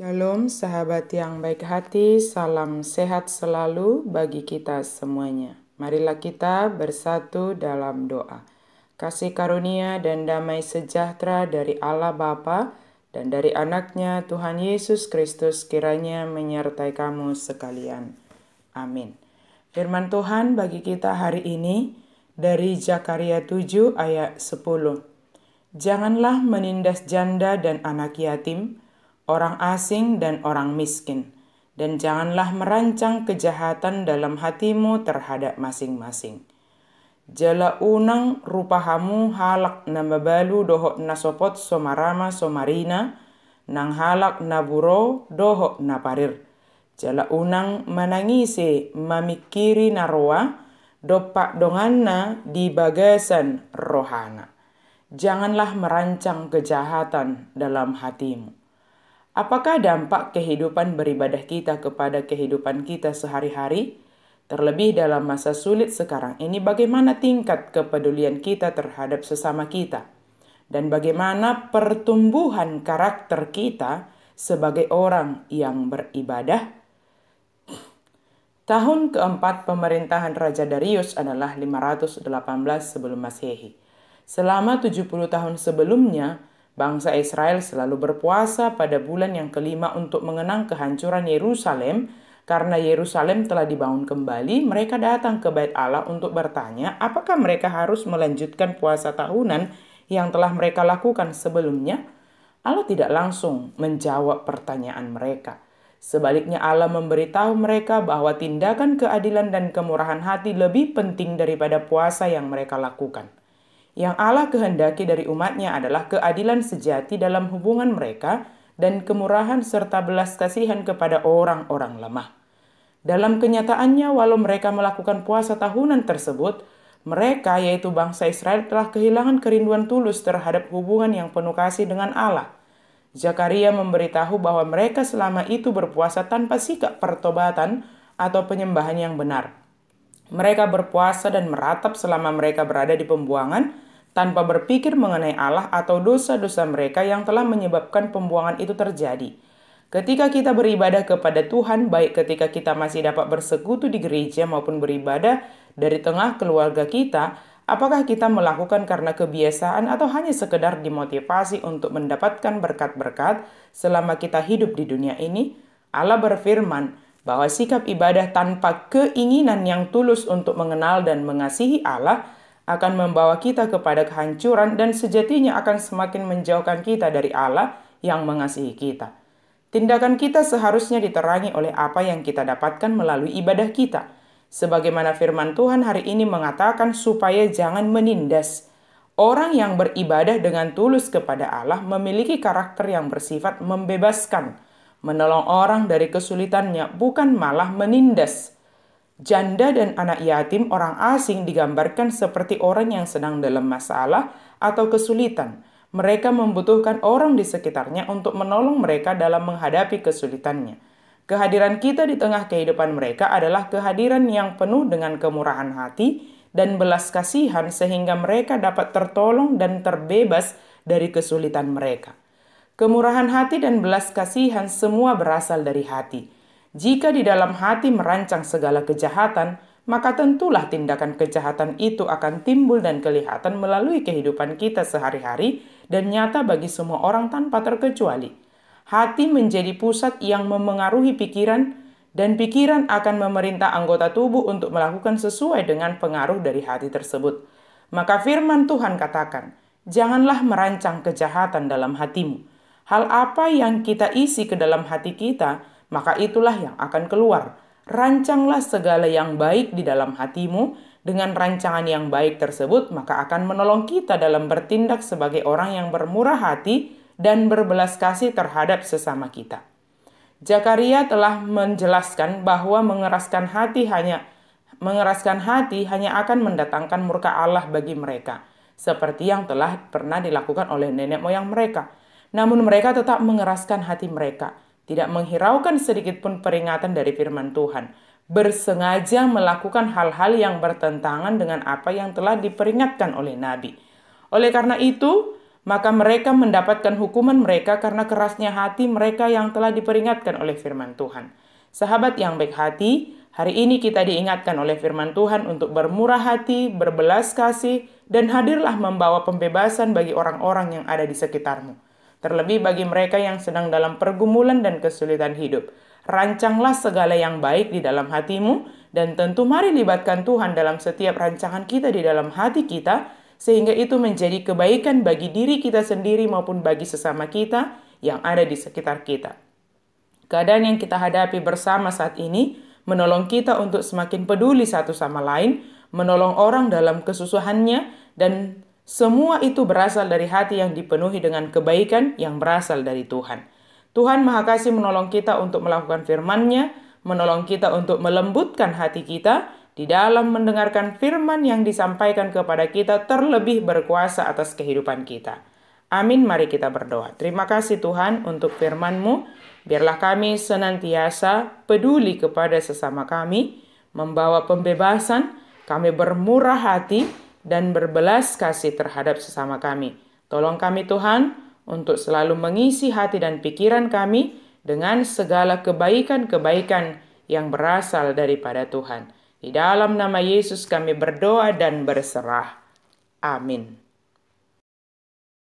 Shalom sahabat yang baik hati, salam sehat selalu bagi kita semuanya. Marilah kita bersatu dalam doa. Kasih karunia dan damai sejahtera dari Allah Bapa dan dari anaknya Tuhan Yesus Kristus kiranya menyertai kamu sekalian. Amin. Firman Tuhan bagi kita hari ini dari Zakaria 7 ayat 10. Janganlah menindas janda dan anak yatim, orang asing dan orang miskin, dan janganlah merancang kejahatan dalam hatimu terhadap masing-masing. Jala unang rupahamu halak na mabalu dohok na sopot somarama somarina, nang halak na buro dohok na parir. Jala unang manangisi mamikiri na roa, dopak donganna di bagasan rohana. Janganlah merancang kejahatan dalam hatimu. Apakah dampak kehidupan beribadah kita kepada kehidupan kita sehari-hari? Terlebih dalam masa sulit sekarang ini, bagaimana tingkat kepedulian kita terhadap sesama kita? Dan bagaimana pertumbuhan karakter kita sebagai orang yang beribadah? Tahun keempat pemerintahan Raja Darius adalah 518 sebelum Masehi. Selama 70 tahun sebelumnya, bangsa Israel selalu berpuasa pada bulan yang kelima untuk mengenang kehancuran Yerusalem. Karena Yerusalem telah dibangun kembali, mereka datang ke Bait Allah untuk bertanya apakah mereka harus melanjutkan puasa tahunan yang telah mereka lakukan sebelumnya. Allah tidak langsung menjawab pertanyaan mereka. Sebaliknya Allah memberitahu mereka bahwa tindakan keadilan dan kemurahan hati lebih penting daripada puasa yang mereka lakukan. Yang Allah kehendaki dari umatnya adalah keadilan sejati dalam hubungan mereka dan kemurahan serta belas kasihan kepada orang-orang lemah. Dalam kenyataannya, walau mereka melakukan puasa tahunan tersebut, mereka yaitu bangsa Israel telah kehilangan kerinduan tulus terhadap hubungan yang penuh kasih dengan Allah. Zakaria memberitahu bahwa mereka selama itu berpuasa tanpa sikap pertobatan atau penyembahan yang benar. Mereka berpuasa dan meratap selama mereka berada di pembuangan tanpa berpikir mengenai Allah atau dosa-dosa mereka yang telah menyebabkan pembuangan itu terjadi. Ketika kita beribadah kepada Tuhan, baik ketika kita masih dapat bersekutu di gereja maupun beribadah dari tengah keluarga kita, apakah kita melakukan karena kebiasaan atau hanya sekedar dimotivasi untuk mendapatkan berkat-berkat selama kita hidup di dunia ini? Allah berfirman bahwa sikap ibadah tanpa keinginan yang tulus untuk mengenal dan mengasihi Allah akan membawa kita kepada kehancuran dan sejatinya akan semakin menjauhkan kita dari Allah yang mengasihi kita. Tindakan kita seharusnya diterangi oleh apa yang kita dapatkan melalui ibadah kita. Sebagaimana firman Tuhan hari ini mengatakan supaya jangan menindas. Orang yang beribadah dengan tulus kepada Allah memiliki karakter yang bersifat membebaskan, menolong orang dari kesulitannya, bukan malah menindas. Janda dan anak yatim orang asing digambarkan seperti orang yang sedang dalam masalah atau kesulitan. Mereka membutuhkan orang di sekitarnya untuk menolong mereka dalam menghadapi kesulitannya. Kehadiran kita di tengah kehidupan mereka adalah kehadiran yang penuh dengan kemurahan hati dan belas kasihan sehingga mereka dapat tertolong dan terbebas dari kesulitan mereka. Kemurahan hati dan belas kasihan semua berasal dari hati. Jika di dalam hati merancang segala kejahatan, maka tentulah tindakan kejahatan itu akan timbul dan kelihatan melalui kehidupan kita sehari-hari dan nyata bagi semua orang tanpa terkecuali. Hati menjadi pusat yang memengaruhi pikiran, dan pikiran akan memerintah anggota tubuh untuk melakukan sesuai dengan pengaruh dari hati tersebut. Maka firman Tuhan katakan, janganlah merancang kejahatan dalam hatimu. Hal apa yang kita isi ke dalam hati kita, maka itulah yang akan keluar. Rancanglah segala yang baik di dalam hatimu. Dengan rancangan yang baik tersebut, maka akan menolong kita dalam bertindak sebagai orang yang bermurah hati dan berbelas kasih terhadap sesama kita. Zakaria telah menjelaskan bahwa mengeraskan hati hanya akan mendatangkan murka Allah bagi mereka, seperti yang telah pernah dilakukan oleh nenek moyang mereka. Namun mereka tetap mengeraskan hati mereka, tidak menghiraukan sedikit pun peringatan dari firman Tuhan, bersengaja melakukan hal-hal yang bertentangan dengan apa yang telah diperingatkan oleh Nabi. Oleh karena itu, maka mereka mendapatkan hukuman mereka karena kerasnya hati mereka yang telah diperingatkan oleh firman Tuhan. Sahabat yang baik hati, hari ini kita diingatkan oleh firman Tuhan untuk bermurah hati, berbelas kasih, dan hadirlah membawa pembebasan bagi orang-orang yang ada di sekitarmu. Terlebih bagi mereka yang sedang dalam pergumulan dan kesulitan hidup. Rancanglah segala yang baik di dalam hatimu, dan tentu mari libatkan Tuhan dalam setiap rancangan kita di dalam hati kita, sehingga itu menjadi kebaikan bagi diri kita sendiri maupun bagi sesama kita yang ada di sekitar kita. Keadaan yang kita hadapi bersama saat ini menolong kita untuk semakin peduli satu sama lain, menolong orang dalam kesusahannya, dan semua itu berasal dari hati yang dipenuhi dengan kebaikan yang berasal dari Tuhan. Tuhan Maha Kasih menolong kita untuk melakukan firman-Nya, menolong kita untuk melembutkan hati kita di dalam mendengarkan firman yang disampaikan kepada kita, terlebih berkuasa atas kehidupan kita. Amin, mari kita berdoa. Terima kasih Tuhan untuk firman-Mu. Biarlah kami senantiasa peduli kepada sesama kami, membawa pembebasan, kami bermurah hati, dan berbelas kasih terhadap sesama kami. Tolong kami Tuhan untuk selalu mengisi hati dan pikiran kami dengan segala kebaikan-kebaikan yang berasal daripada Tuhan. Di dalam nama Yesus kami berdoa dan berserah. Amin.